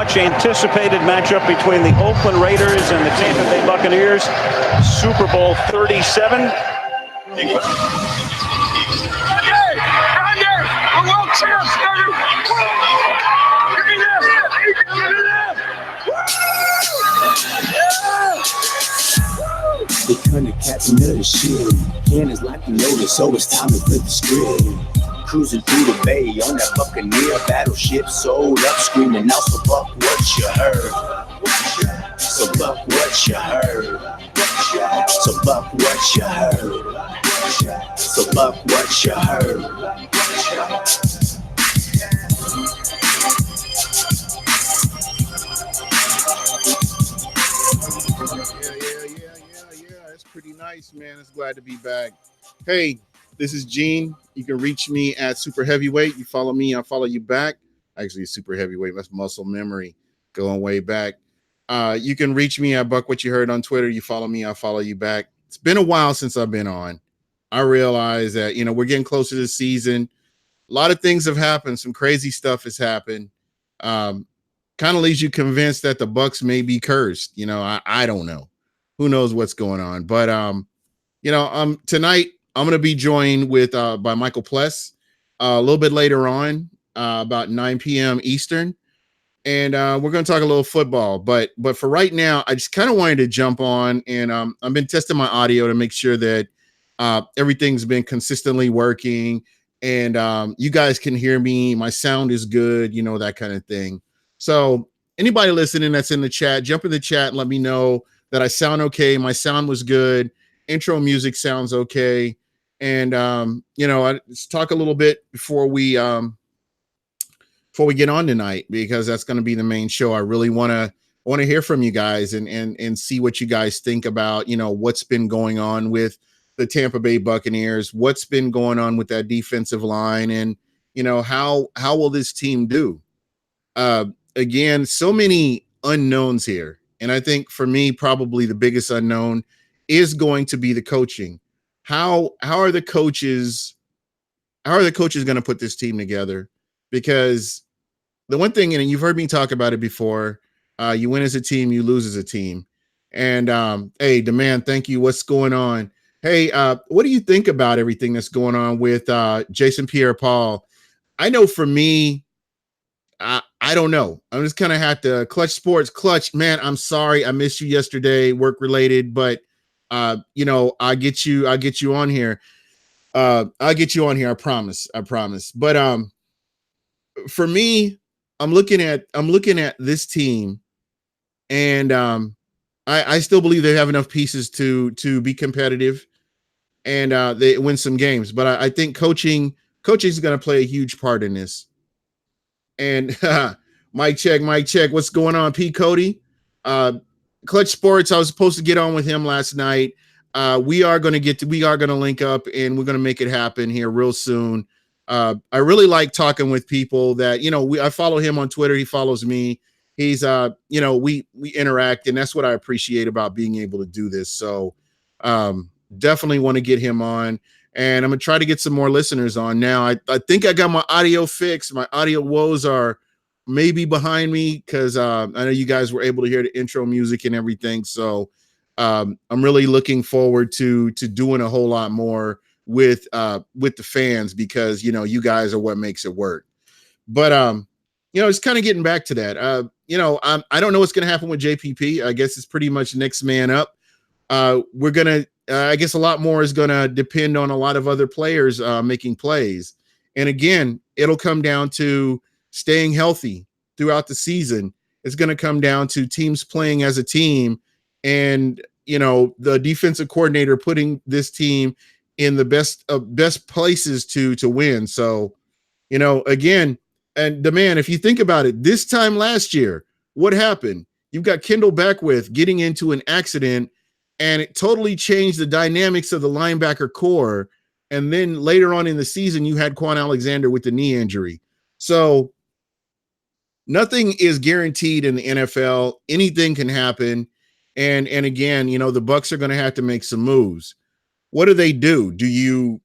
much anticipated matchup between the Oakland Raiders and the Tampa Bay Buccaneers. Super Bowl 37. They couldn't catch another shit. Cannons like the notice, so it's time to flip the script. Cruising through the bay on that Buccaneer battleship, sold up, screaming out, so Buck, what you heard? So Buck, what you heard? So Buck, what you heard? So Buck, what you heard? That's pretty nice, man. It's glad to be back. Hey, this is Gene. You can reach me at Super Heavyweight. You follow me, I'll follow you back. Actually, Super Heavyweight, that's muscle memory going way back. You can reach me at Buck What You Heard on Twitter. You follow me, I'll follow you back. It's been a while since I've been on. I realize that, we're getting closer to the season. A lot of things have happened. Some crazy stuff has happened. Kind of leaves you convinced that the Bucs may be cursed. I don't know. Who knows what's going on? But, tonight I'm going to be joined with by Michael Pless a little bit later on, about 9 p.m. Eastern. And we're going to talk a little football. But for right now, I just kind of wanted to jump on. And I've been testing my audio to make sure that everything's been consistently working. And you guys can hear me. My sound is good, that kind of thing. So anybody listening that's in the chat, jump in the chat and let me know that I sound okay. My sound was good. Intro music sounds okay. And, let's talk a little bit before we get on tonight, because that's going to be the main show. I really want to hear from you guys and see what you guys think about, what's been going on with the Tampa Bay Buccaneers, what's been going on with that defensive line, and, how will this team do? Again, so many unknowns here. And I think for me, probably the biggest unknown is going to be the coaching. How are the coaches going to put this team together? Because the one thing, and you've heard me talk about it before, you win as a team, you lose as a team. And hey, Demand, thank you. What's going on? Hey, what do you think about everything that's going on with Jason Pierre-Paul? I know for me, I don't know. I'm just kind of have to Clutch Sports. Clutch, man, I'm sorry. I missed you yesterday, work related, but I'll get you on here. I'll get you on here. I promise. But for me, I'm looking at this team, and I still believe they have enough pieces to be competitive and they win some games. But I think coaching is going to play a huge part in this. And mic check. What's going on, P. Cody? Clutch Sports. I was supposed to get on with him last night. We are going to link up, and we're going to make it happen here real soon. I really like talking with people that, I follow him on Twitter. He follows me. He's, we interact, and that's what I appreciate about being able to do this. So definitely want to get him on. And I'm going to try to get some more listeners on now. I think I got my audio fixed. My audio woes are maybe behind me because I know you guys were able to hear the intro music and everything. So I'm really looking forward to doing a whole lot more with the fans, because, you guys are what makes it work. But, it's kind of getting back to that. I don't know what's going to happen with JPP. I guess it's pretty much next man up. We're going to, I guess a lot more is going to depend on a lot of other players making plays. And again, it'll come down to staying healthy throughout the season. It's going to come down to teams playing as a team, and, the defensive coordinator putting this team in the best places to win. So, again, and Demand, if you think about it, this time last year, what happened? You've got Kendall Beckwith getting into an accident, and it totally changed the dynamics of the linebacker core. And then later on in the season, you had Quan Alexander with the knee injury. So nothing is guaranteed in the NFL. Anything can happen. And again, the Bucs are going to have to make some moves. What do they do? Do you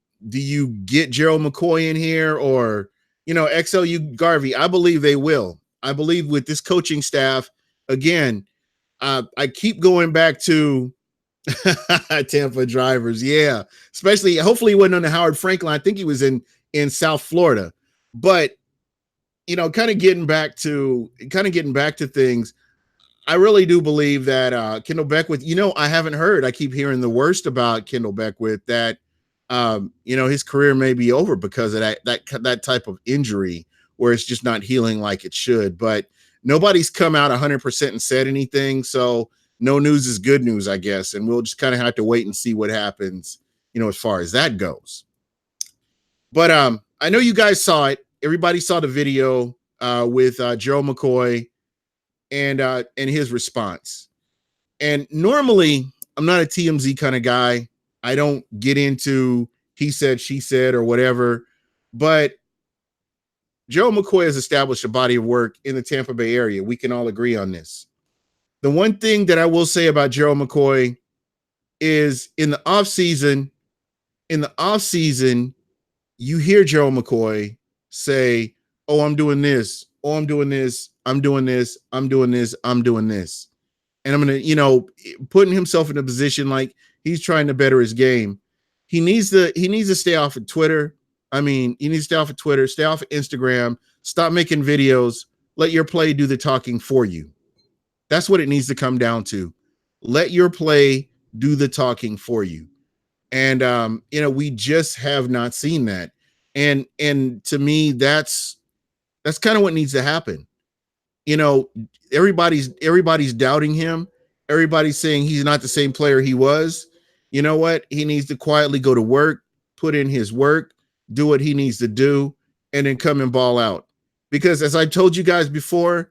get Gerald McCoy in here, or, XLU Garvey? I believe they will. I believe with this coaching staff, again, I keep going back to Tampa drivers. Yeah. Especially, hopefully he wasn't on the Howard Franklin. I think he was in South Florida. But, kind of getting back to things, I really do believe that Kendall Beckwith, I haven't heard. I keep hearing the worst about Kendall Beckwith, that his career may be over because of that type of injury where it's just not healing like it should. But nobody's come out 100% and said anything. So no news is good news, I guess. And we'll just kind of have to wait and see what happens, as far as that goes. But I know you guys saw it. Everybody saw the video with Joe McCoy and his response. And normally I'm not a TMZ kind of guy. I don't get into he said, she said, or whatever. But Joe McCoy has established a body of work in the Tampa Bay area. We can all agree on this. The one thing that I will say about Joe McCoy is in the offseason, you hear Joe McCoy say, oh, I'm doing this. Oh, I'm doing this. I'm doing this. I'm doing this. I'm doing this. And I'm going to, putting himself in a position like he's trying to better his game. He needs to stay off of Twitter. I mean, you need to stay off of Twitter, stay off of Instagram, stop making videos, let your play do the talking for you. That's what it needs to come down to. Let your play do the talking for you. And, we just have not seen that. And to me, that's kind of what needs to happen. Everybody's doubting him. Everybody's saying he's not the same player he was. You know what? He needs to quietly go to work, put in his work, do what he needs to do, and then come and ball out. Because as I told you guys before,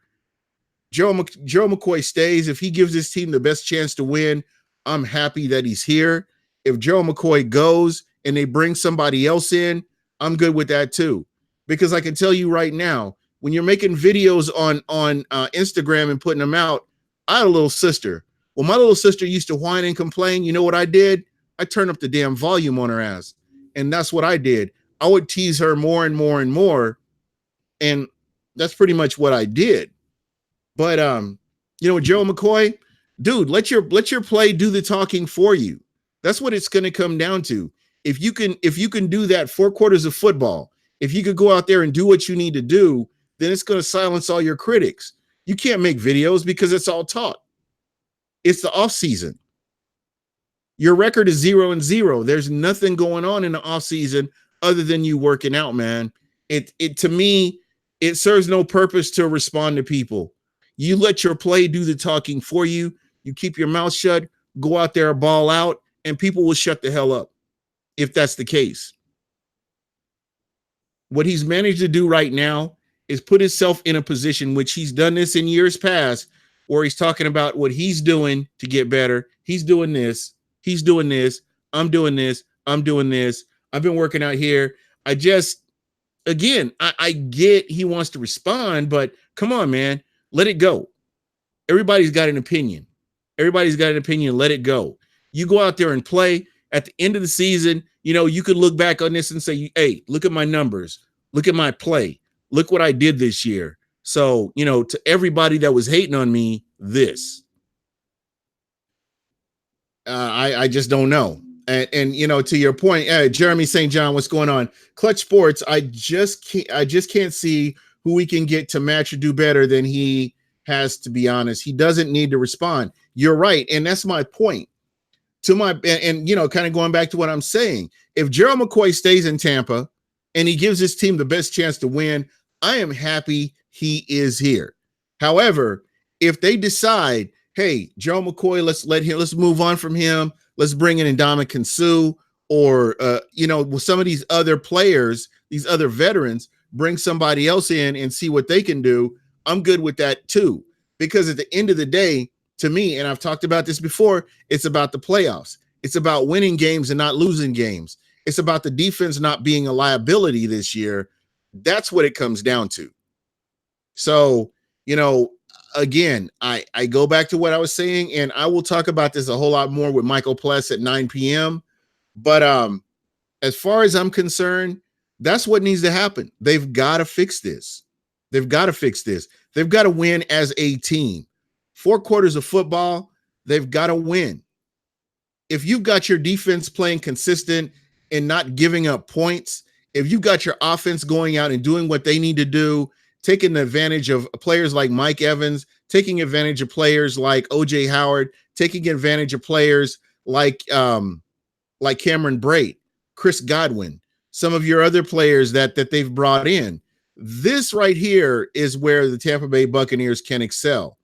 Joe McCoy stays. If he gives his team the best chance to win, I'm happy that he's here. If Joe McCoy goes and they bring somebody else in, I'm good with that too. Because I can tell you right now, when you're making videos on Instagram and putting them out, I had a little sister. Well, my little sister used to whine and complain. You know what I did? I turned up the damn volume on her ass. And that's what I did. I would tease her more and more and more. And that's pretty much what I did. But, Joe McCoy, dude, let your play do the talking for you. That's what it's going to come down to. If you can do that 4 quarters of football, if you could go out there and do what you need to do, then it's going to silence all your critics. You can't make videos because it's all talk. It's the off season. Your record is 0-0. There's nothing going on in the off season other than you working out, man. It to me, it serves no purpose to respond to people. You let your play do the talking for you. You keep your mouth shut, go out there, ball out, and people will shut the hell up if that's the case. What he's managed to do right now is put himself in a position, which he's done this in years past, where he's talking about what he's doing to get better. He's doing this. He's doing this. I'm doing this. I'm doing this. I've been working out here. I get he wants to respond, but come on, man, let it go. Everybody's got an opinion. Let it go. You go out there and play. At the end of the season, you could look back on this and say, hey, look at my numbers. Look at my play. Look what I did this year. So, to everybody that was hating on me, this. I just don't know. And to your point, Jeremy St. John, what's going on? Clutch Sports, I just can't see who we can get to match or do better than he has, to be honest. He doesn't need to respond. You're right. And that's my point. Kind of going back to what I'm saying. If Gerald McCoy stays in Tampa and he gives his team the best chance to win, I am happy he is here. However, if they decide, hey, Joe McCoy, let's move on from him. Let's bring in Ndamukong Suh, or with some of these other players, these other veterans, bring somebody else in and see what they can do. I'm good with that too, because at the end of the day, to me, and I've talked about this before, it's about the playoffs. It's about winning games and not losing games. It's about the defense not being a liability this year. That's what it comes down to. So, again, I go back to what I was saying, and I will talk about this a whole lot more with Michael Pless at 9 p.m. But as far as I'm concerned, that's what needs to happen. They've got to fix this. They've got to fix this. They've got to win as a team. 4 quarters of football, they've got to win. If you've got your defense playing consistent and not giving up points, if you've got your offense going out and doing what they need to do, taking advantage of players like Mike Evans, taking advantage of players like OJ Howard, taking advantage of players like Cameron Brate, Chris Godwin, some of your other players that they've brought in. This right here is where the Tampa Bay Buccaneers can excel.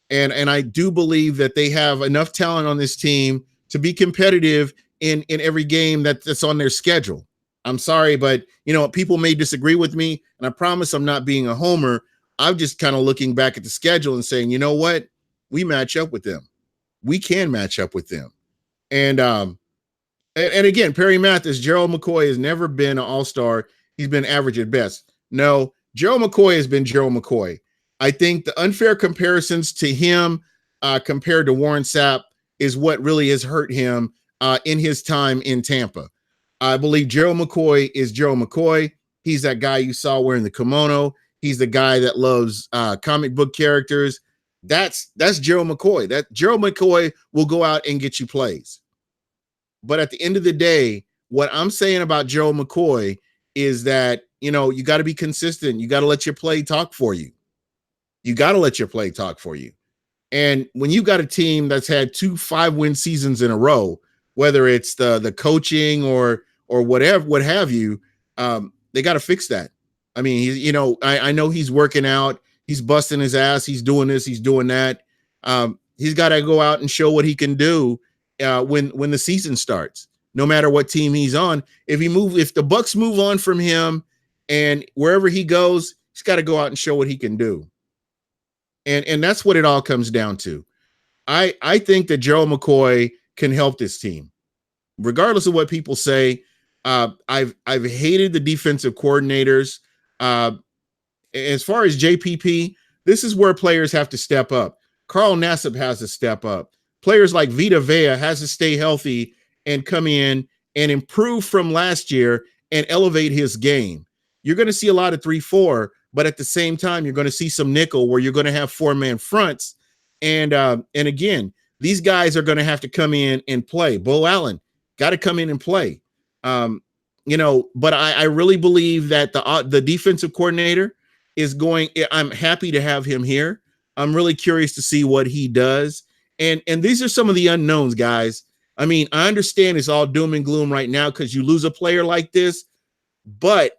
And I do believe that they have enough talent on this team to be competitive in every game that's on their schedule. I'm sorry, but people may disagree with me, and I promise I'm not being a homer. I'm just kind of looking back at the schedule and saying, you know what? We match up with them. We can match up with them. And again, Perry Mathis, Gerald McCoy has never been an all-star. He's been average at best. No, Gerald McCoy has been Gerald McCoy. I think the unfair comparisons to him compared to Warren Sapp is what really has hurt him in his time in Tampa. I believe Gerald McCoy is Gerald McCoy. He's that guy you saw wearing the kimono. He's the guy that loves comic book characters. That's Gerald McCoy. That Gerald McCoy will go out and get you plays. But at the end of the day, what I'm saying about Gerald McCoy is that, you got to be consistent. You got to let your play talk for you. You got to let your play talk for you. And when you got a team that's had 2 5-win seasons in a row, whether it's the coaching or whatever, what have you, they got to fix that. I mean, I know he's working out, he's busting his ass, he's doing this, he's doing that. He's got to go out and show what he can do when the season starts, no matter what team he's on. If the Bucs move on from him and wherever he goes, he's got to go out and show what he can do. And that's what it all comes down to. I think that Gerald McCoy can help this team, regardless of what people say. I've hated the defensive coordinators. As far as JPP, this is where players have to step up. Carl Nassib has to step up. Players like Vita Vea has to stay healthy and come in and improve from last year and elevate his game. You're going to see a lot of 3-4, but at the same time, you're going to see some nickel where you're going to have 4-man fronts. And again, these guys are going to have to come in and play. Bo Allen got to come in and play. But I really believe that the defensive coordinator is going. I'm happy to have him here. I'm really curious to see what he does. And these are some of the unknowns, guys. I mean, I understand it's all doom and gloom right now because you lose a player like this. But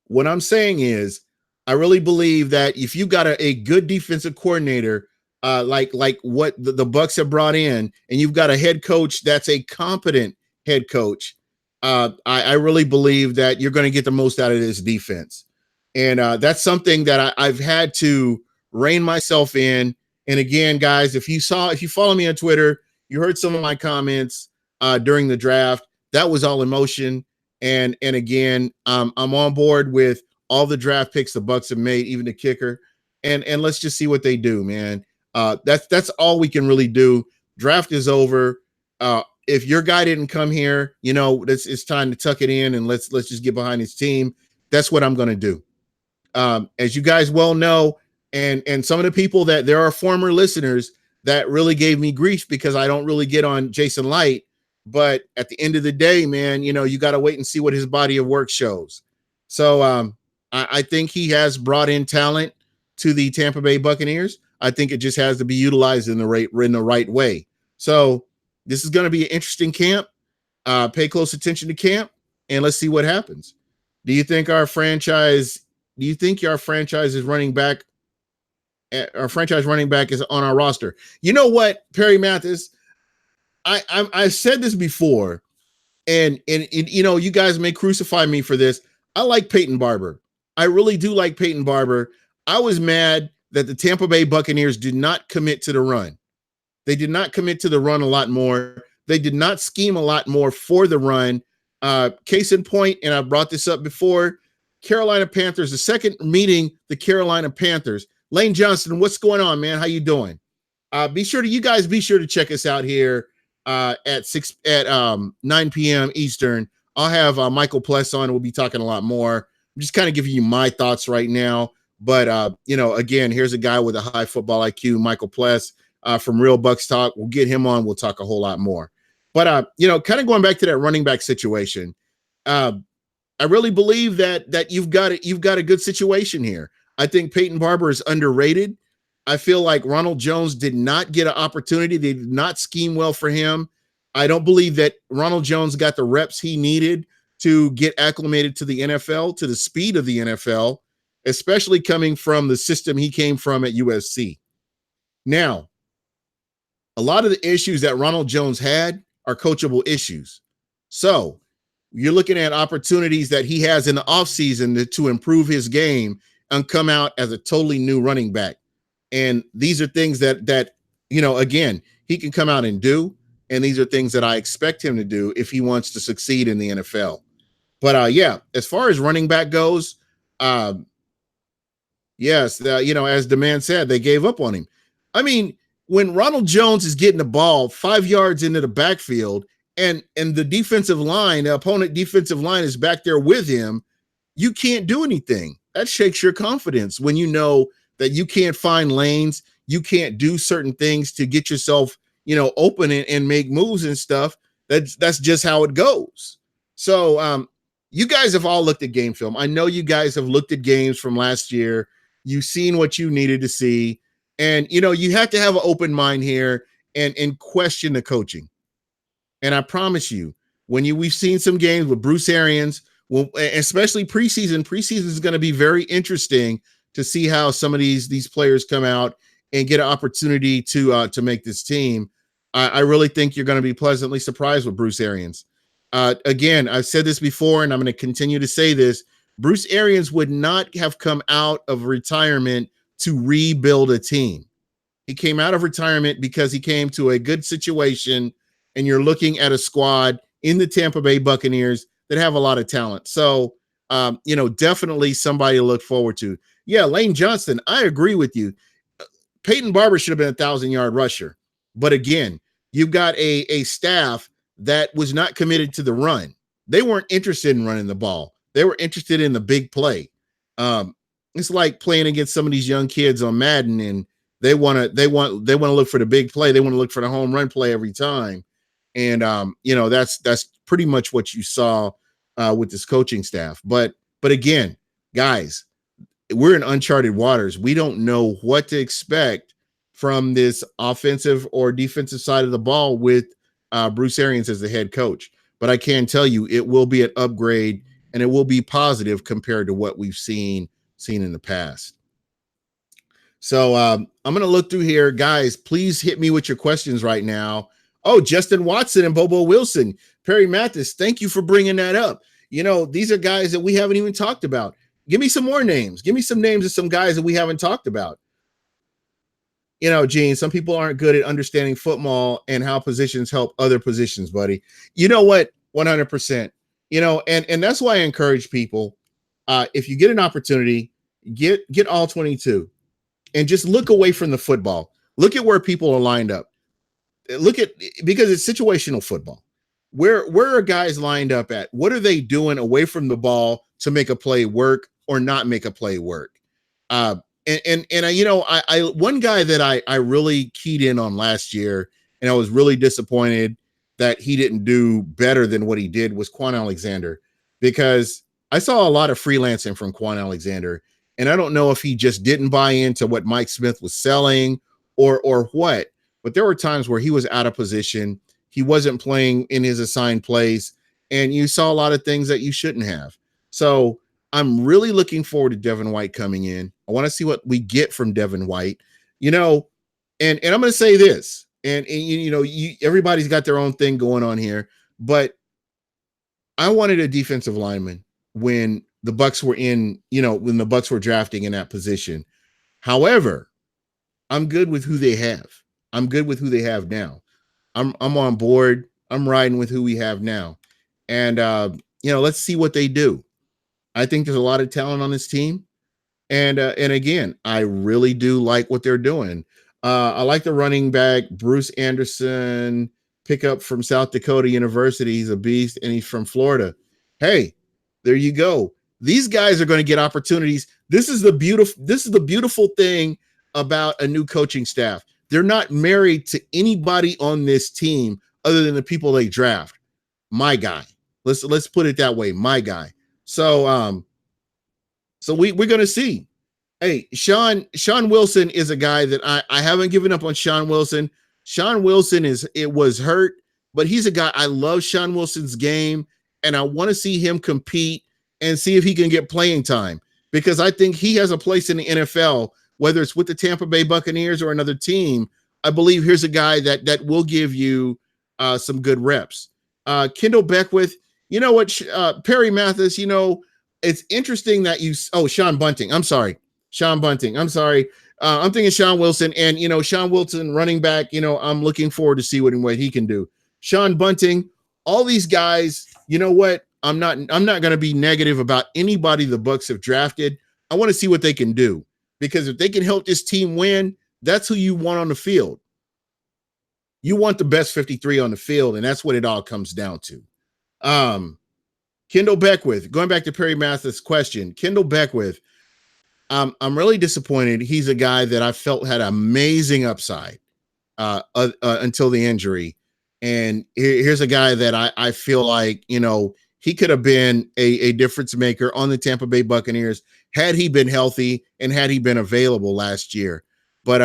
what I'm saying is, I really believe that if you got a good defensive coordinator, like what the Bucs have brought in, and you've got a head coach that's a competent head coach, I really believe that you're going to get the most out of this defense. And that's something that I've had to rein myself in. And again, guys, if you follow me on Twitter, you heard some of my comments during the draft. That was all emotion. And again, I'm on board with all the draft picks the Bucs have made, even the kicker. And let's just see what they do, man. That's all we can really do. Draft is over. If your guy didn't come here, it's time to tuck it in and let's just get behind his team. That's what I'm going to do. As you guys well know, and some of the people that there are former listeners that really gave me grief because I don't really get on Jason Light. But at the end of the day, man, you got to wait and see what his body of work shows. So I think he has brought in talent to the Tampa Bay Buccaneers. I think it just has to be utilized in the right way. So this is going to be an interesting camp. Pay close attention to camp, and let's see what happens. Do you think our franchise is running back? Our franchise running back is on our roster. You know what, Perry Mathis? I said this before, and you guys may crucify me for this. I like Peyton Barber. I really do like Peyton Barber. I was mad that the Tampa Bay Buccaneers did not commit to the run. They did not commit to the run a lot more. They did not scheme a lot more for the run. Case in point, and I brought this up before, Carolina Panthers, the second meeting the Carolina Panthers. Lane Johnson, what's going on, man? How you doing? Be sure to check us out here at 9 p.m. Eastern. I'll have Michael Pless on. We'll be talking a lot more. I'm just kind of giving you my thoughts right now. But again, here's a guy with a high football IQ, Michael Pless from Real Bucs Talk. We'll get him on. We'll talk a whole lot more. But kind of going back to that running back situation, I really believe that you've got a good situation here. I think Peyton Barber is underrated. I feel like Ronald Jones did not get an opportunity. They did not scheme well for him. I don't believe that Ronald Jones got the reps he needed to get acclimated to the NFL, to the speed of the NFL, especially coming from the system he came from at USC. Now, a lot of the issues that Ronald Jones had are coachable issues. So you're looking at opportunities that he has in the offseason to improve his game and come out as a totally new running back. And these are things that again, he can come out and do. And these are things that I expect him to do if he wants to succeed in the NFL. But as far as running back goes, yes, as the man said, they gave up on him. I mean, when Ronald Jones is getting the ball 5 yards into the backfield and the defensive line, the opponent defensive line is back there with him, you can't do anything. That shakes your confidence when you know that you can't find lanes, you can't do certain things to get yourself, open and make moves and stuff. That's just how it goes. So you guys have all looked at game film. I know you guys have looked at games from last year. You've seen what you needed to see. And, you have to have an open mind here and question the coaching. And I promise you, we've seen some games with Bruce Arians, well, especially preseason is going to be very interesting to see how some of these players come out and get an opportunity to make this team. I really think you're going to be pleasantly surprised with Bruce Arians. Again, I've said this before, and I'm going to continue to say this. Bruce Arians would not have come out of retirement to rebuild a team. He came out of retirement because he came to a good situation, and you're looking at a squad in the Tampa Bay Buccaneers that have a lot of talent. So, definitely somebody to look forward to. Yeah, Lane Johnson, I agree with you. Peyton Barber should have been a 1,000-yard rusher. But again, you've got a staff that was not committed to the run. They weren't interested in running the ball. They were interested in the big play. It's like playing against some of these young kids on Madden, and they want to look for the big play. They want to look for the home run play every time. And that's pretty much what you saw with this coaching staff. But again, guys, we're in uncharted waters. We don't know what to expect from this offensive or defensive side of the ball with Bruce Arians as the head coach. But I can tell you it will be an upgrade, and it will be positive compared to what we've seen in the past. So I'm going to look through here. Guys, please hit me with your questions right now. Oh, Justin Watson and Bobo Wilson. Perry Mathis, thank you for bringing that up. These are guys that we haven't even talked about. Give me some more names. Give me some names of some guys that we haven't talked about. Gene, some people aren't good at understanding football and how positions help other positions, buddy. You know what? 100%. And that's why I encourage people, if you get an opportunity, get all 22 and just look away from the football. Look at where people are lined up. Because it's situational football. Where are guys lined up at? What are they doing away from the ball to make a play work or not make a play work? One guy that I really keyed in on last year, and I was really disappointed that he didn't do better than what he did, was Quan Alexander, because I saw a lot of freelancing from Quan Alexander, and I don't know if he just didn't buy into what Mike Smith was selling or what, but there were times where he was out of position. He wasn't playing in his assigned place, and you saw a lot of things that you shouldn't have. So I'm really looking forward to Devin White coming in. I want to see what we get from Devin White, and I'm going to say this, and everybody's got their own thing going on here, but I wanted a defensive lineman when the Bucs were when the Bucs were drafting in that position. However, I'm good with who they have. I'm good with who they have now. I'm on board. I'm riding with who we have now. And, let's see what they do. I think there's a lot of talent on this team. And again, I really do like what they're doing. I like the running back, Bruce Anderson, pickup from South Dakota University. He's a beast, and he's from Florida. Hey, there you go. These guys are going to get opportunities. This is the beautiful thing about a new coaching staff. They're not married to anybody on this team other than the people they draft. My guy. Let's put it that way. My guy. So we're going to see. Hey, Sean Wilson is a guy that I haven't given up on. Sean Wilson. Sean Wilson was hurt, but he's a guy. I love Sean Wilson's game, and I want to see him compete and see if he can get playing time, because I think he has a place in the NFL, whether it's with the Tampa Bay Buccaneers or another team. I believe here's a guy that will give you some good reps. Kendall Beckwith, you know what, Perry Mathis, you know, it's interesting that Sean Bunting. I'm sorry. Sean Bunting. I'm sorry. I'm thinking Sean Wilson, and, you know, Sean Wilson running back, you know, I'm looking forward to see what he can do. Sean Bunting, all these guys, you know what? I'm not going to be negative about anybody the Bucs have drafted. I want to see what they can do, because if they can help this team win, that's who you want on the field. You want the best 53 on the field, and that's what it all comes down to. Kendall Beckwith, going back to Perry Mathis' question, Kendall Beckwith, I'm really disappointed. He's a guy that I felt had amazing upside until the injury. And here's a guy that I feel like, you know, he could have been a difference maker on the Tampa Bay Buccaneers had he been healthy and had he been available last year. But,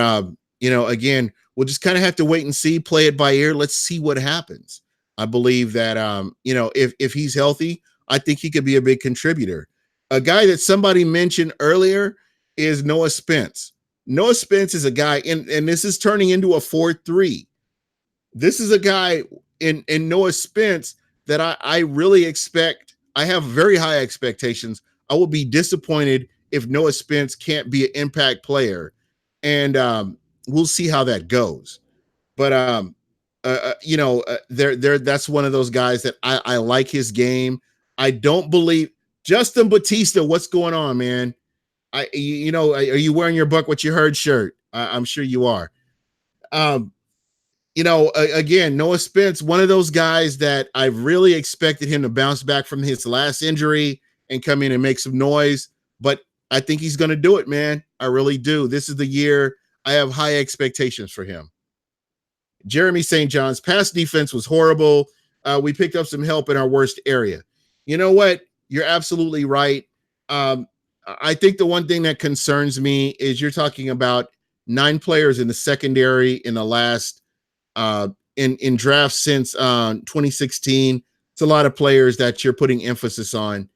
you know, again, we'll just kind of have to wait and see, play it by ear. Let's see what happens. I believe that, you know, if he's healthy, I think he could be a big contributor. A guy that somebody mentioned earlier is Noah Spence. Noah Spence is a guy, and this is turning into a 4-3. This is a guy in Noah Spence that I really expect. I have very high expectations. I will be disappointed if Noah Spence can't be an impact player, and we'll see how that goes. But you know, that's one of those guys that I like his game. I don't believe Justin Batista. What's going on, man? You know, are you wearing your Buck What You Heard shirt? I'm sure you are. You know, again, Noah Spence, one of those guys that I really expected him to bounce back from his last injury and come in and make some noise, but I think he's going to do it, man. I really do. This is the year. I have high expectations for him. Jeremy St. John's pass defense was horrible. We picked up some help in our worst area. You know what? You're absolutely right. I think the one thing that concerns me is you're talking about 9 players in the secondary in the last in drafts since 2016. It's a lot of players that you're putting emphasis on.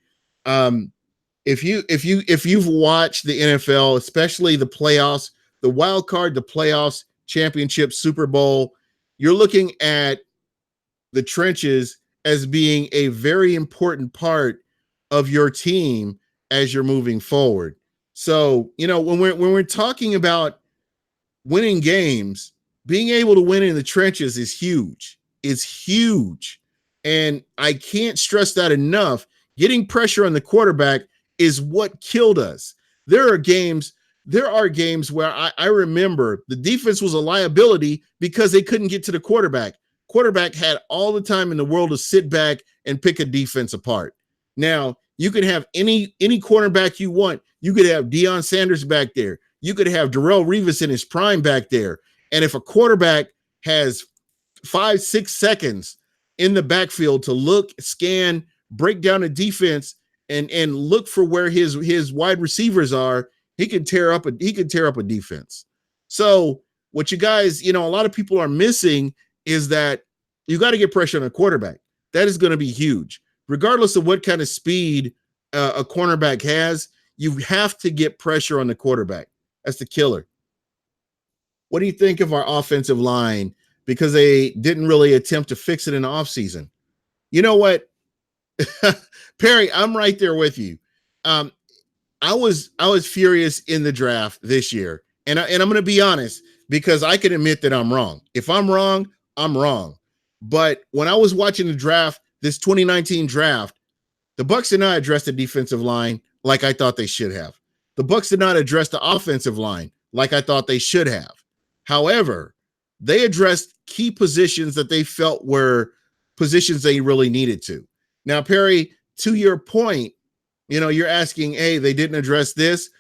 If you've watched the NFL, especially the playoffs, the wild card, the playoffs, championship, Super Bowl, you're looking at the trenches as being a very important part of your team as you're moving forward. So, you know, when we're talking about winning games, being able to win in the trenches is huge. It's huge. And I can't stress that enough. Getting pressure on the quarterback is what killed us. There are games where I remember the defense was a liability because they couldn't get to the quarterback. Quarterback had all the time in the world to sit back and pick a defense apart. Now, you could have any cornerback you want. You could have Deion Sanders back there. You could have Darrelle Revis in his prime back there. And if a quarterback has 5-6 seconds in the backfield to look, scan, break down a defense, and look for where his wide receivers are, he could tear up a defense. So what you guys, you know, a lot of people are missing is that you got to get pressure on a quarterback. That is going to be huge. Regardless of what kind of speed a cornerback has, you have to get pressure on the quarterback. That's the killer. What do you think of our offensive line? Because they didn't really attempt to fix it in the offseason. You know what? Perry, I'm right there with you. I was furious in the draft this year. And I'm going to be honest, because I can admit that I'm wrong. If I'm wrong, I'm wrong. But when I was watching the draft, this 2019 draft, the Bucs did not address the defensive line like I thought they should have. The Bucs did not address the offensive line like I thought they should have. However, they addressed key positions that they felt were positions they really needed to. Now, Perry, to your point, you're asking, hey, they didn't address this.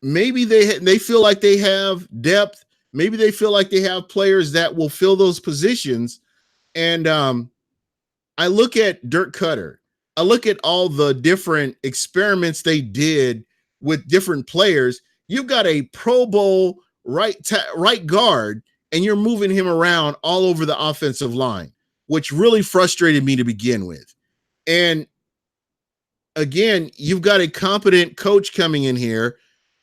Maybe they feel like they have depth. Maybe they feel like they have players that will fill those positions. And I look at Dirk Cutter. I look at all the different experiments they did with different players. You've got a Pro Bowl right guard, and you're moving him around all over the offensive line, which really frustrated me to begin with. And again, you've got a competent coach coming in here.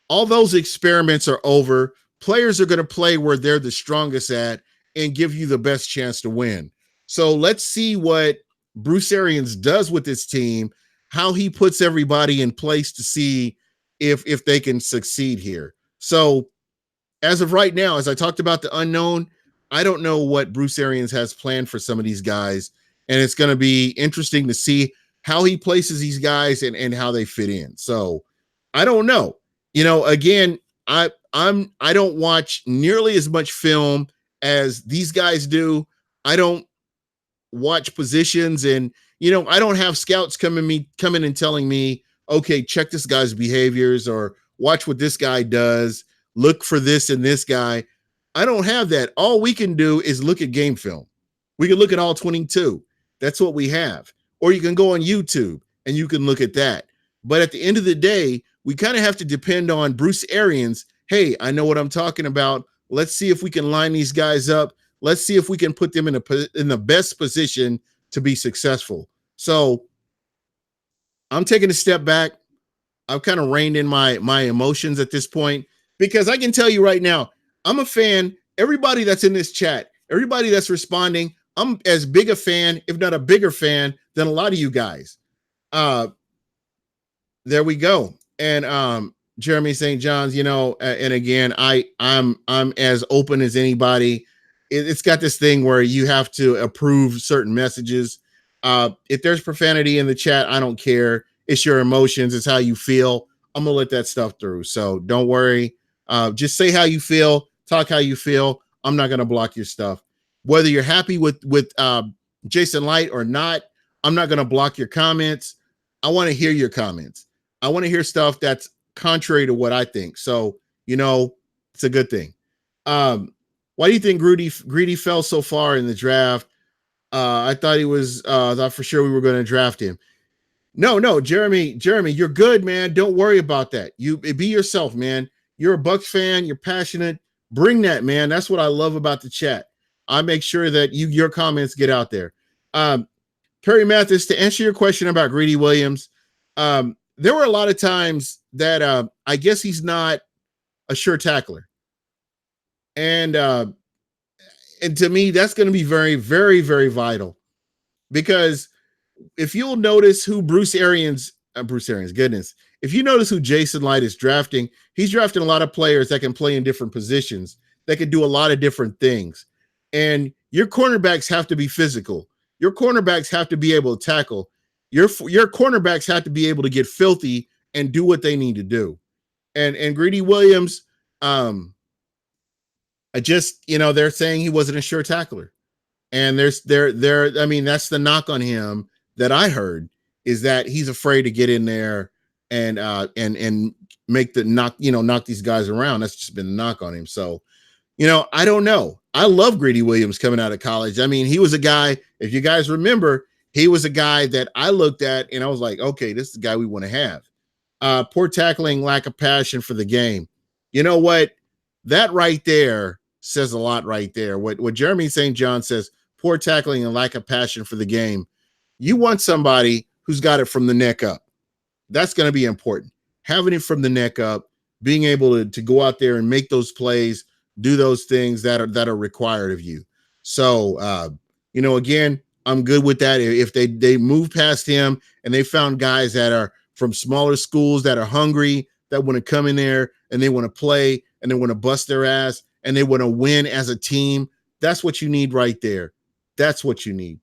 All those experiments are over. Players are going to play where they're the strongest at and give you the best chance to win. So let's see what Bruce Arians does with this team, how he puts everybody in place to see if they can succeed here. So as of right now, as I talked about the unknown, I don't know what Bruce Arians has planned for some of these guys. And it's going to be interesting to see how he places these guys and how they fit in. So I don't know. Again, I don't watch nearly as much film as these guys do. I don't watch positions, and I don't have scouts coming and telling me, okay, check this guy's behaviors or watch what this guy does, look for this and this guy. I don't have that. All we can do is look at game film. We can look at all 22. That's what we have. Or you can go on YouTube and you can look at that. But at the end of the day, we kind of have to depend on Bruce Arians. Hey, I know what I'm talking about. Let's see if we can line these guys up. Let's see if we can put them in the best position to be successful. So I'm taking a step back. I've kind of reined in my emotions at this point, because I can tell you right now, I'm a fan. Everybody that's in this chat, everybody that's responding, I'm as big a fan, if not a bigger fan, than a lot of you guys. There we go. And Jeremy St. John's, and again, I'm as open as anybody. It's got this thing where you have to approve certain messages. If there's profanity in the chat, I don't care. It's your emotions. It's how you feel. I'm going to let that stuff through. So don't worry. Just say how you feel. Talk how you feel. I'm not going to block your stuff. Whether you're happy with Jason Light or not, I'm not going to block your comments. I want to hear your comments. I want to hear stuff that's contrary to what I think. So, it's a good thing. Why do you think Greedy fell so far in the draft? I thought thought for sure we were going to draft him. No, Jeremy, you're good, man. Don't worry about that. You be yourself, man. You're a Bucs fan. You're passionate. Bring that, man. That's what I love about the chat. I make sure that your comments get out there. Perry Mathis, to answer your question about Greedy Williams, there were a lot of times that I guess he's not a sure tackler. And to me, that's going to be very, very, very vital, because if you'll notice who if you notice who Jason Light is drafting, he's drafting a lot of players that can play in different positions, that can do a lot of different things. And your cornerbacks have to be physical. Your cornerbacks have to be able to tackle. Your cornerbacks have to be able to get filthy and do what they need to do. And Greedy Williams, they're saying he wasn't a sure tackler. And that's the knock on him that I heard, is that he's afraid to get in there and make knock these guys around. That's just been a knock on him. So, I don't know. I love Greedy Williams coming out of college. I mean, he was a guy, if you guys remember, he was a guy that I looked at and I was like, okay, this is the guy we want to have. Poor tackling, lack of passion for the game. You know what? That right there says a lot right there. What Jeremy St. John says, poor tackling and lack of passion for the game. You want somebody who's got it from the neck up. That's going to be important. Having it from the neck up, being able to go out there and make those plays, do those things that are required of you. So, again, I'm good with that. If they move past him and they found guys that are from smaller schools that are hungry, that want to come in there and they want to play and they want to bust their ass and they want to win as a team, that's what you need right there. That's what you need.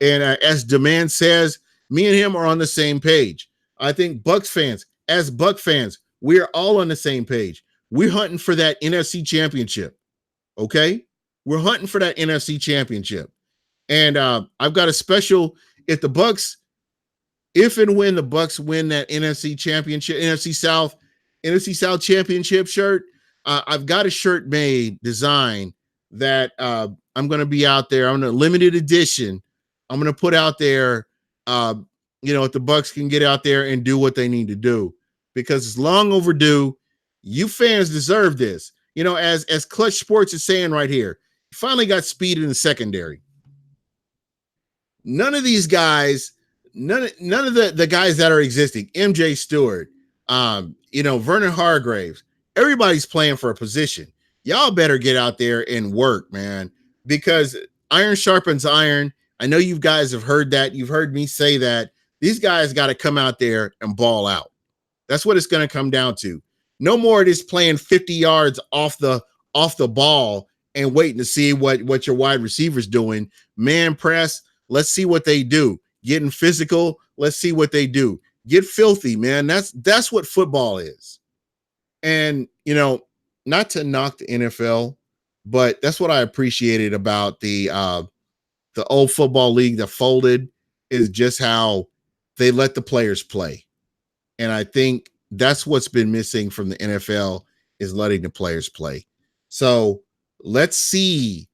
And as Demand says, me and him are on the same page. I think Bucs fans, we're all on the same page. We're hunting for that NFC championship. Okay? We're hunting for that NFC championship. And I've got a special, if the Bucs if and when the Bucs win that NFC South championship shirt, I've got a shirt made, design that I'm going to be out there. I'm going to limited edition. I'm going to put out there, if the Bucs can get out there and do what they need to do, because it's long overdue. You fans deserve this. As Clutch Sports is saying right here, you finally got speed in the secondary. None of these guys, none of the guys that are existing, MJ Stewart, Vernon Hargraves, everybody's playing for a position. Y'all better get out there and work, man, because iron sharpens iron. I know you guys have heard that. You've heard me say that. These guys got to come out there and ball out. That's what it's going to come down to. No more of this playing 50 yards off the ball and waiting to see what your wide receiver's doing. Man press, let's see what they do. Getting physical, let's see what they do. Get filthy, man. That's what football is. And, not to knock the NFL, but that's what I appreciated about the old football league that folded, is just how they let the players play. And I think that's what's been missing from the NFL, is letting the players play. So let's see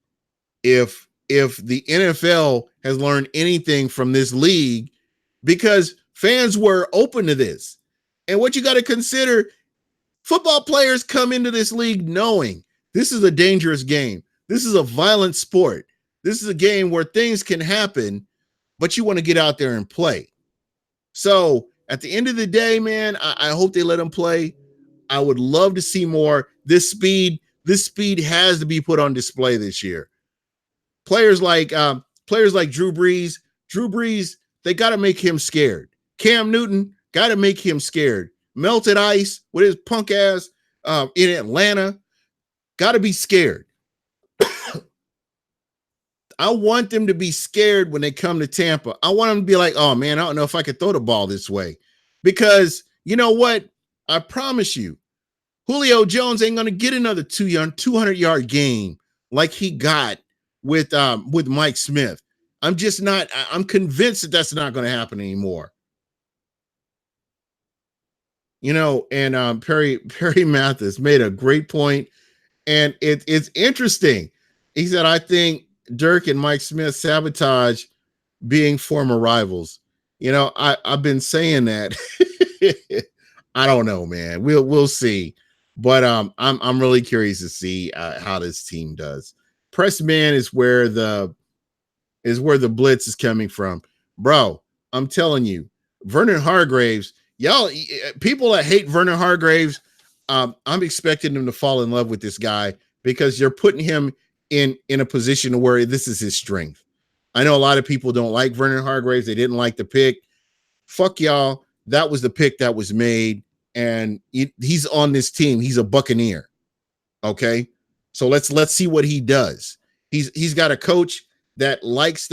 if the NFL has learned anything from this league, because fans were open to this. And what you got to consider, football players come into this league knowing this is a dangerous game. This is a violent sport. This is a game where things can happen, but you want to get out there and play. So at the end of the day, man, I hope they let them play. I would love to see more. This speed has to be put on display this year. Players like Drew Brees, they got to make him scared. Cam Newton, got to make him scared. Melted Ice with his punk ass in Atlanta, got to be scared. I want them to be scared when they come to Tampa. I want them to be like, oh, man, I don't know if I could throw the ball this way. Because you know what? I promise you, Julio Jones ain't going to get another 200-yard game like he got with Mike Smith. I'm convinced that that's not going to happen anymore. And Perry Mathis made a great point, and it's interesting. He said, I think Dirk and Mike Smith sabotage being former rivals. I've been saying that. I don't know, man. We'll see. But I'm really curious to see how this team does. Press man is where the blitz is coming from. Bro, I'm telling you, Vernon Hargraves, y'all, people that hate Vernon Hargraves, I'm expecting them to fall in love with this guy, because you're putting him in a position where this is his strength. I know a lot of people don't like Vernon Hargraves. They didn't like the pick. Fuck y'all. That was the pick that was made, and he's on this team. He's a Buccaneer. Okay, so let's see what he does. He's got a coach that likes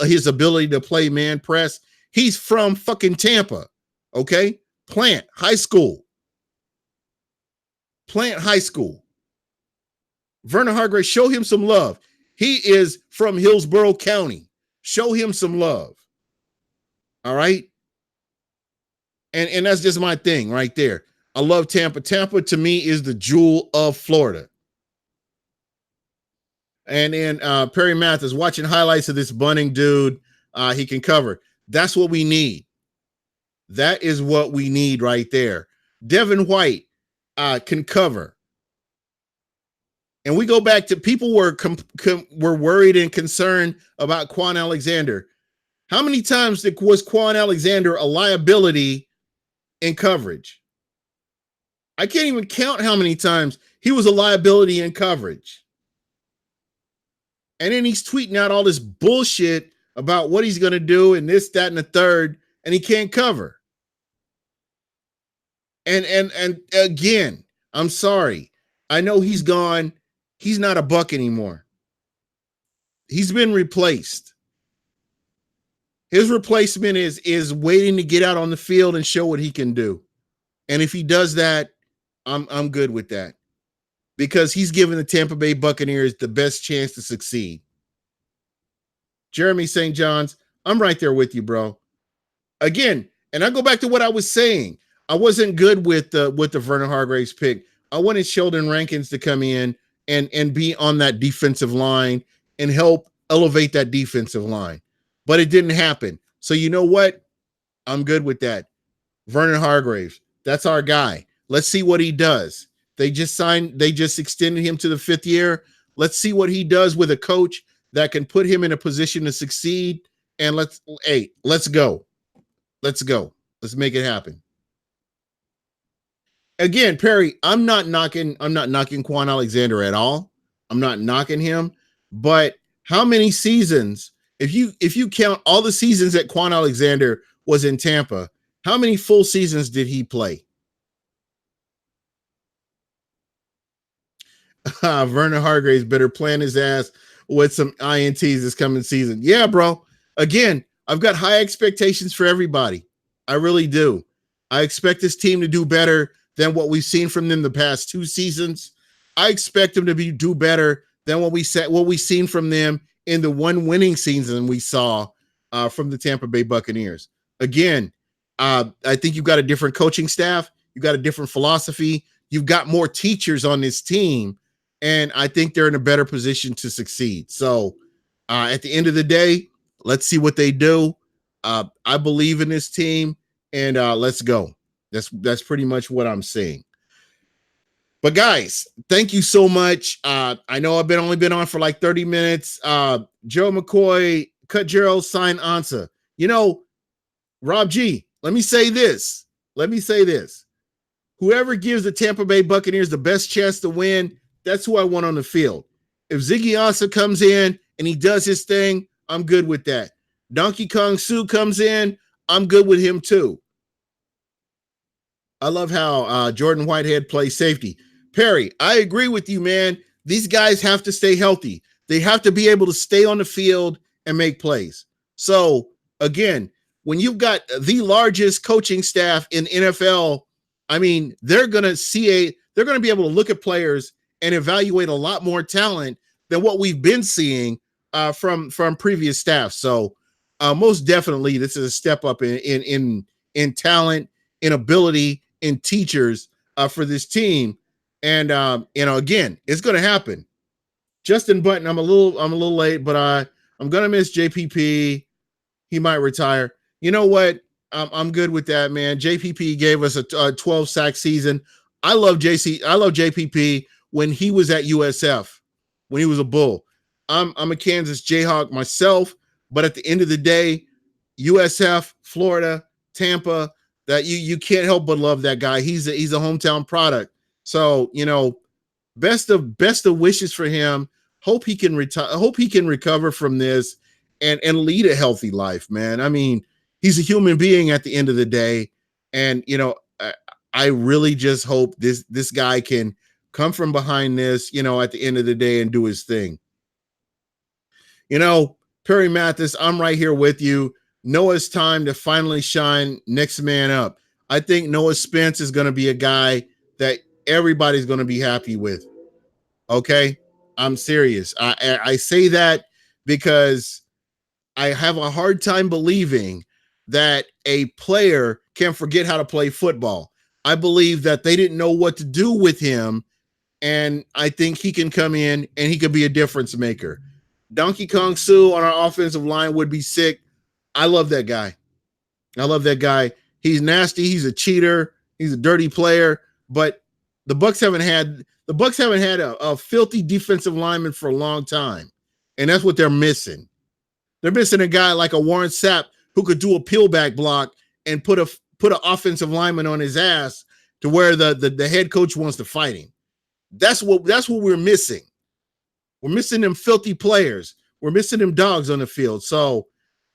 his ability to play man press. He's from fucking Tampa. Okay, Plant High School. Vernon Hargraves, show him some love. He is from Hillsborough County. Show him some love. All right. And that's just my thing right there. I love Tampa. Tampa to me is the jewel of Florida. And then Perry Mathis, watching highlights of this bunting dude, he can cover. That's what we need. That is what we need right there. Devin White can cover. And we go back to, people were worried and concerned about Quan Alexander. How many times was Quan Alexander a liability in coverage? I can't even count how many times he was a liability in coverage. And then he's tweeting out all this bullshit about what he's going to do and this, that, and the third, and he can't cover. And again, I'm sorry. I know he's gone. He's not a Buck anymore. He's been replaced. His replacement is waiting to get out on the field and show what he can do. And if he does that, I'm good with that, because he's giving the Tampa Bay Buccaneers the best chance to succeed. Jeremy St. John's, I'm right there with you, bro. again, and I go back to what I was saying. I wasn't good with the Vernon Hargraves pick. I wanted Sheldon Rankins to come in and be on that defensive line and help elevate that defensive line. But it didn't happen. So you know what? I'm good with that. Vernon Hargraves, that's our guy. Let's see what he does. They just extended him to the 5th year. Let's see what he does with a coach that can put him in a position to succeed. And let's go. Let's go. Let's make it happen. Again, Perry, I'm not knocking Quan Alexander at all. I'm not knocking him, but how many seasons, if you count all the seasons that Quan Alexander was in Tampa, how many full seasons did he play? Vernon Hargraves better plan his ass with some INTs this coming season. Yeah, bro. Again, I've got high expectations for everybody. I really do. I expect this team to do better than what we've seen from them the past 2 seasons. I expect them to do better than what we've seen from them in the one winning season we saw from the Tampa Bay Buccaneers. Again, I think you've got a different coaching staff. You've got a different philosophy. You've got more teachers on this team, and I think they're in a better position to succeed. So at the end of the day, let's see what they do. I believe in this team, and let's go. That's pretty much what I'm saying. But guys, thank you so much. I know I've only been on for like 30 minutes. Joe McCoy, Cut Gerald, sign answer. You know, Rob G, let me say this. Whoever gives the Tampa Bay Buccaneers the best chance to win, that's who I want on the field. If Ziggy Ansah comes in and he does his thing, I'm good with that. Donkey Kong Sue comes in, I'm good with him too. I love how Jordan Whitehead plays safety. Perry, I agree with you, man. These guys have to stay healthy. They have to be able to stay on the field and make plays. So, again, when you've got the largest coaching staff in NFL, I mean, they're going to be able to look at players and evaluate a lot more talent than what we've been seeing from previous staff. So, most definitely, this is a step up in talent, in ability, in teachers for this team. And again, it's going to happen. Justin Button, I'm a little late, but I'm going to miss JPP. He might retire. You know what? I'm good with that, man. JPP gave us a 12 sack season. I love JPP when he was at USF, when he was a Bull. I'm a Kansas Jayhawk myself, but at the end of the day, USF, Florida, Tampa, that you can't help but love that guy. He's a hometown product. So, best of wishes for him. Hope he can retire. Hope he can recover from this and lead a healthy life, man. I mean, he's a human being at the end of the day. And, I really just hope this guy can come from behind this, at the end of the day and do his thing. Perry Mathis, I'm right here with you. Noah's time to finally shine. Next man up. I think Noah Spence is going to be a guy that everybody's going to be happy with. Okay? I'm serious. I say that because I have a hard time believing that a player can forget how to play football. I believe that they didn't know what to do with him, and I think he can come in and he could be a difference maker. Donkey Kong Sue on our offensive line would be sick. I love that guy. He's nasty. He's a cheater. He's a dirty player. But the Bucs haven't had a filthy defensive lineman for a long time, and that's what they're missing. They're missing a guy like a Warren Sapp who could do a peelback block and put an offensive lineman on his ass to where the head coach wants to fight him. That's what we're missing. We're missing them filthy players. We're missing them dogs on the field. So,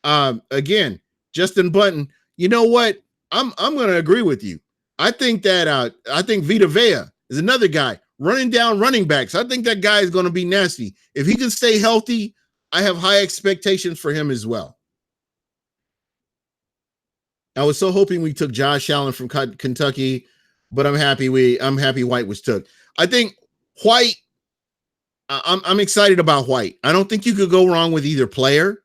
again, Justin Button, you know what? I'm going to agree with you. I think Vita Vea is another guy running down running backs. I think that guy is going to be nasty. If he can stay healthy, I have high expectations for him as well. I was so hoping we took Josh Allen from Kentucky, but I'm happy White was took. I think White, I'm excited about White. I don't think you could go wrong with either player.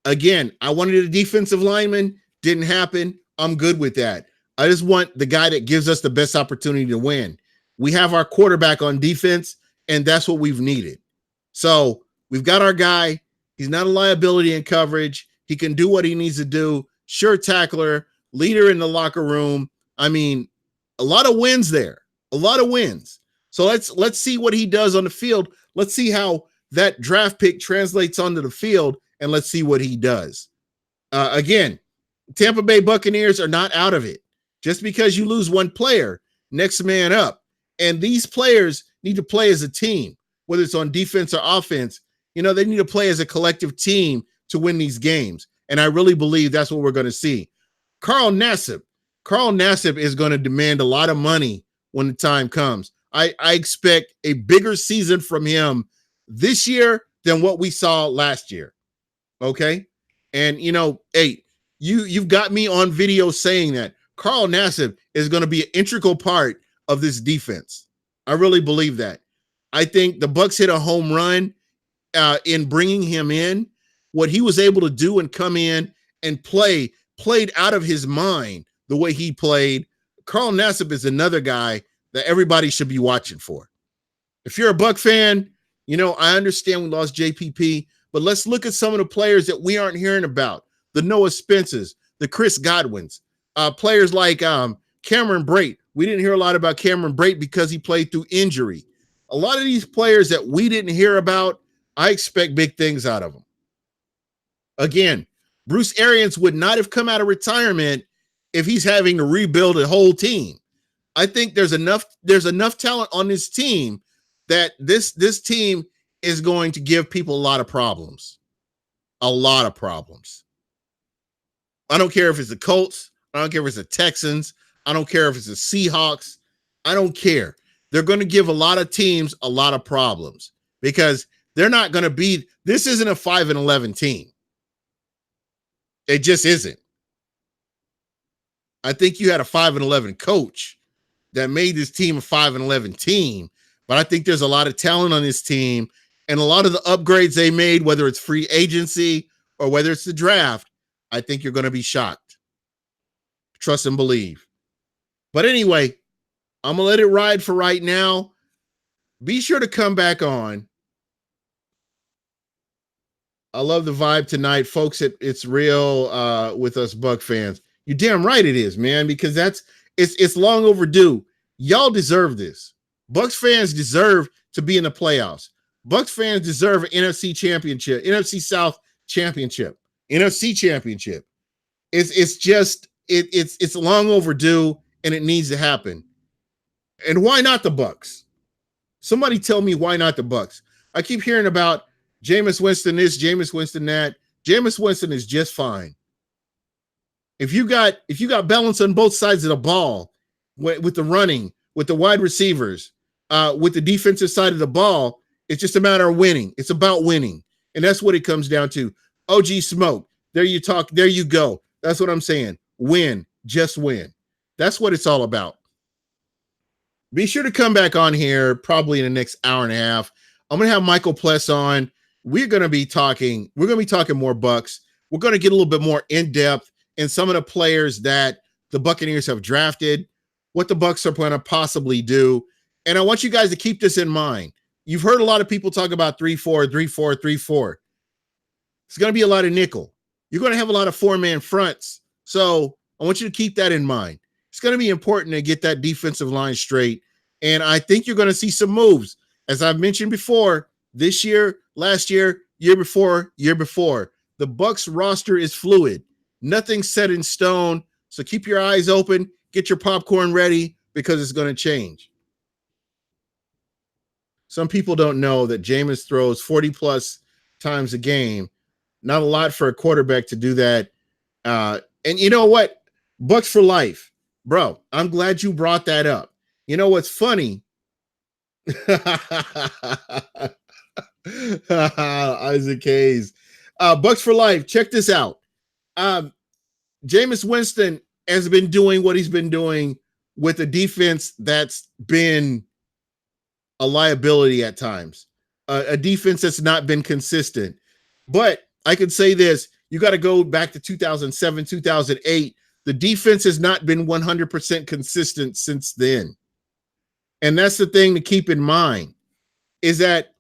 Again, I wanted a defensive lineman. Didn't happen. I'm good with that. I just want the guy that gives us the best opportunity to win. We have our quarterback on defense, and that's what we've needed. So we've got our guy. He's not a liability in coverage. He can do what he needs to do. Sure tackler, leader in the locker room. I mean, a lot of wins there. A lot of wins. So let's see what he does on the field. Let's see how that draft pick translates onto the field, and let's see what he does. Again, Tampa Bay Buccaneers are not out of it. Just because you lose one player, next man up. And these players need to play as a team, whether it's on defense or offense. You know, they need to play as a collective team to win these games. And I really believe that's what we're going to see. Carl Nassib is going to demand a lot of money when the time comes. I expect a bigger season from him this year than what we saw last year. Okay. And, you know, hey, you've got me on video saying that Carl Nassib is going to be an integral part of this defense. I really believe that. I think the Bucs hit a home run in bringing him in. What he was able to do and come in and played out of his mind the way he played. Carl Nassib is another guy that everybody should be watching for. If you're a Buc fan, you know, I understand we lost JPP, but let's look at some of the players that we aren't hearing about. The Noah Spences, the Chris Godwins, players like Cameron Brate. We didn't hear a lot about Cameron Brate because he played through injury. A lot of these players that we didn't hear about, I expect big things out of them. Again, Bruce Arians would not have come out of retirement if he's having to rebuild a whole team. I think there's enough talent on this team that this team is going to give people a lot of problems. A lot of problems. I don't care if it's the Colts. I don't care if it's the Texans. I don't care if it's the Seahawks. I don't care. They're going to give a lot of teams a lot of problems because they're not going to be. This isn't a 5-11 team. It just isn't. I think you had a 5-11 coach that made this team a 5-11 team, but I think there's a lot of talent on this team, and a lot of the upgrades they made, whether it's free agency or whether it's the draft, I think you're going to be shocked. Trust and believe. But anyway, I'm going to let it ride for right now. Be sure to come back on. I love the vibe tonight, folks. It's real with us Buc fans. You're damn right it is, man, because it's long overdue. Y'all deserve this. Bucs fans deserve to be in the playoffs. Bucs fans deserve an NFC championship, NFC South championship, NFC championship. It's long overdue, and it needs to happen. And why not the Bucs? Somebody tell me why not the Bucs? I keep hearing about Jameis Winston this, Jameis Winston that. Jameis Winston is just fine. If you got balance on both sides of the ball, with the running, with the wide receivers, with the defensive side of the ball, it's just a matter of winning. It's about winning, and that's what it comes down to. OG Smoke, there you talk, there you go. That's what I'm saying. Win, just win. That's what it's all about. Be sure to come back on here probably in the next hour and a half. I'm going to have Michael Pless on. We're going to be talking more Bucs. We're going to get a little bit more in-depth in some of the players that the Buccaneers have drafted, what the Bucs are going to possibly do. And I want you guys to keep this in mind. You've heard a lot of people talk about 3-4, 3-4, 3-4. It's going to be a lot of nickel. You're going to have a lot of four-man fronts. So I want you to keep that in mind. It's going to be important to get that defensive line straight. And I think you're going to see some moves. As I've mentioned before, this year, last year, year before, the Bucs roster is fluid. Nothing's set in stone. So keep your eyes open, get your popcorn ready, because it's going to change. Some people don't know that Jameis throws 40-plus times a game. Not a lot for a quarterback to do that. And you know what? Bucs for life. Bro, I'm glad you brought that up. You know what's funny? Isaac Hayes. Bucs for life. Check this out. Jameis Winston has been doing what he's been doing with a defense that's been a liability at times, a defense that's not been consistent. But I can say this, You got to go back to 2007, 2008. The defense has not been 100% consistent since then. And that's the thing to keep in mind, is that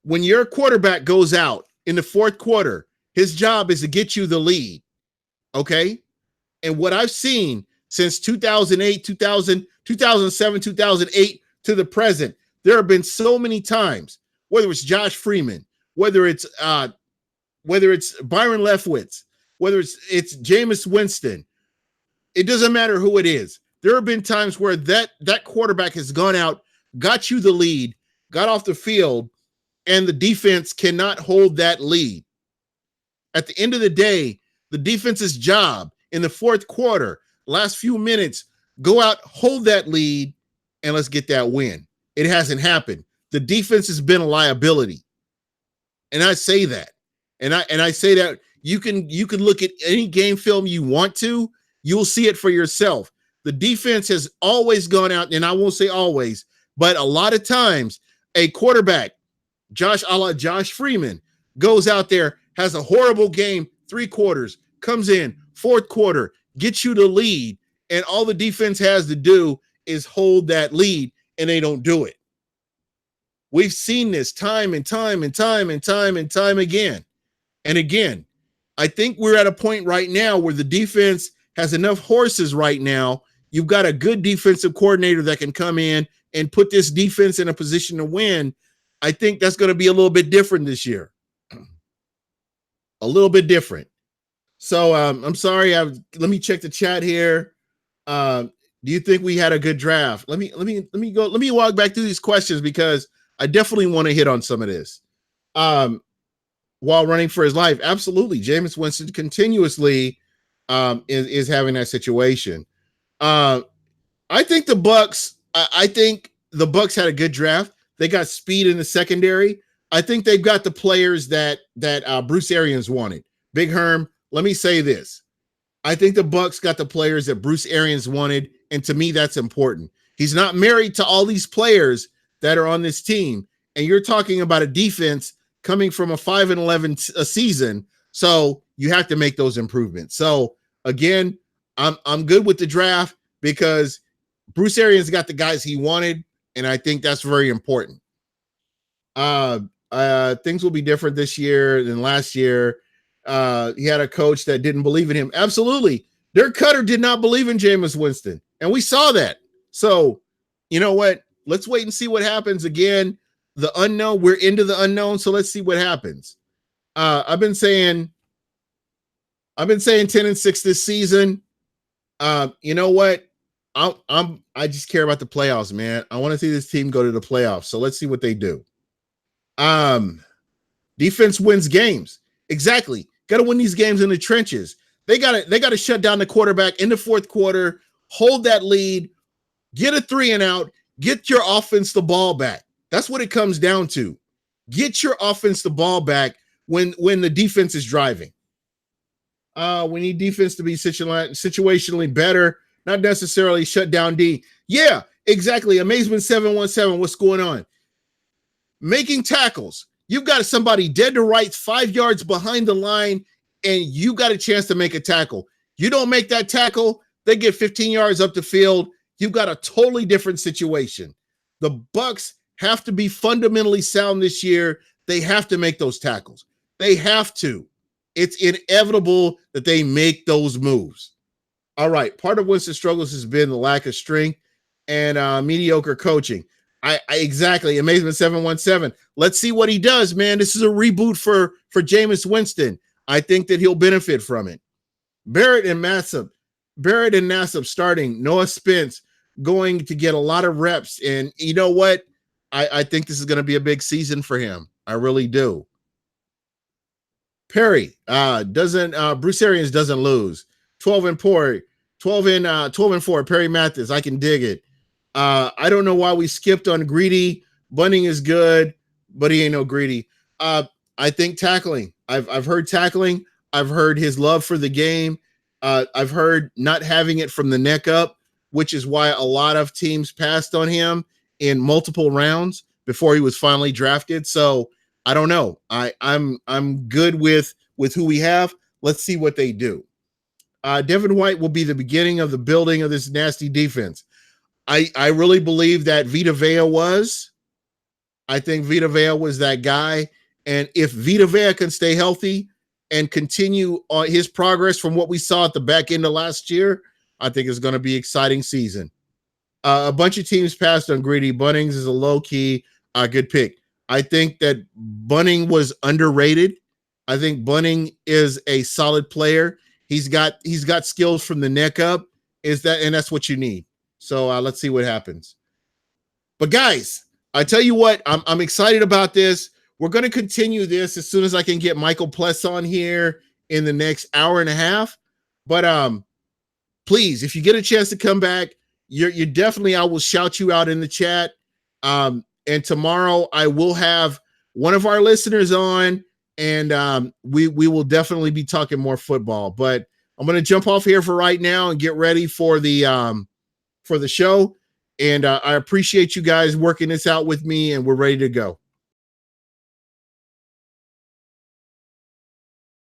when your quarterback goes out in the fourth quarter, his job is to get you the lead. Okay? And what I've seen since 2008, 2007, 2008 to the present, there have been so many times, whether it's Josh Freeman, whether it's Byron Leftwich, whether it's Jameis Winston, it doesn't matter who it is. There have been times where that quarterback has gone out, got you the lead, got off the field, and the defense cannot hold that lead. At the end of the day, the defense's job in the fourth quarter, last few minutes, go out, hold that lead, and let's get that win. It hasn't happened. The defense has been a liability. And I say that. And I say that you can look at any game film you want to, you'll see it for yourself. The defense has always gone out, and I won't say always, but a lot of times a quarterback, a la Josh Freeman, goes out there, has a horrible game, 3 quarters, comes in, fourth quarter, gets you the lead, and all the defense has to do is hold that lead, and they don't do it. We've seen this time and time again. And again, I think we're at a point right now where the defense has enough horses right now. You've got a good defensive coordinator that can come in and put this defense in a position to win. I think that's going to be a little bit different this year. A little bit different. So I'm sorry. Let me check the chat here. Do you think we had a good draft? Let me walk back through these questions because I definitely want to hit on some of this. While running for his life, absolutely. Jameis Winston continuously is having that situation. I think the Bucs. I think the Bucs had a good draft. They got speed in the secondary. I think they've got the players that Bruce Arians wanted. Big Herm. Let me say this. I think the Bucs got the players that Bruce Arians wanted, and to me, that's important. He's not married to all these players that are on this team, and you're talking about a defense coming from a 5-11 season, so you have to make those improvements. So again, I'm good with the draft because Bruce Arians got the guys he wanted, and I think that's very important. Things will be different this year than last year. He had a coach that didn't believe in him. Absolutely. Dirk Cutter did not believe in Jameis Winston, and we saw that. So, you know what? Let's wait and see what happens. Again, the unknown, we're into the unknown, so let's see what happens. I've been saying 10-6 this season. You know what? I just care about the playoffs, man. I want to see this team go to the playoffs. So let's see what they do. Defense wins games. Exactly. Got to win these games in the trenches. They got to shut down the quarterback in the fourth quarter, hold that lead, get a 3-and-out, get your offense the ball back. That's what it comes down to. Get your offense the ball back when the defense is driving. We need defense to be situationally better, not necessarily shut down D. Yeah, exactly. Amazement 717. What's going on? Making tackles. You've got somebody dead to rights, 5 yards behind the line, and you got a chance to make a tackle. You don't make that tackle, they get 15 yards up the field. You've got a totally different situation. The Bucs have to be fundamentally sound this year. They have to make those tackles. They have to. It's inevitable that they make those moves. All right. Part of Winston's struggles has been the lack of strength and mediocre coaching. I exactly. Amazement 717. Let's see what he does, man. This is a reboot for Jameis Winston. I think that he'll benefit from it. Barrett and Nassib starting. Noah Spence going to get a lot of reps. And you know what? I think this is going to be a big season for him. I really do. Perry Bruce Arians doesn't lose. 12-4. Perry Mathis. I can dig it. I don't know why we skipped on Greedy. Bunning is good, but he ain't no Greedy. I think tackling. I've heard tackling. I've heard his love for the game. I've heard not having it from the neck up, which is why a lot of teams passed on him in multiple rounds before he was finally drafted. So I don't know. I'm good with who we have. Let's see what they do. Devin White will be the beginning of the building of this nasty defense. I really believe that Vita Vea was. I think Vita Vea was that guy. And if Vita Vea can stay healthy and continue on his progress from what we saw at the back end of last year, I think it's going to be an exciting season. A bunch of teams passed on Greedy. Bunnings is a low-key good pick. I think that Bunning was underrated. I think Bunning is a solid player. He's got skills from the neck up. And that's what you need. So let's see what happens. But guys, I tell you what, I'm excited about this. We're going to continue this as soon as I can get Michael Pless on here in the next hour and a half. But please, if you get a chance to come back, you're definitely, I will shout you out in the chat. And tomorrow I will have one of our listeners on, and we will definitely be talking more football. But I'm going to jump off here for right now and get ready for the show. And I appreciate you guys working this out with me, and we're ready to go.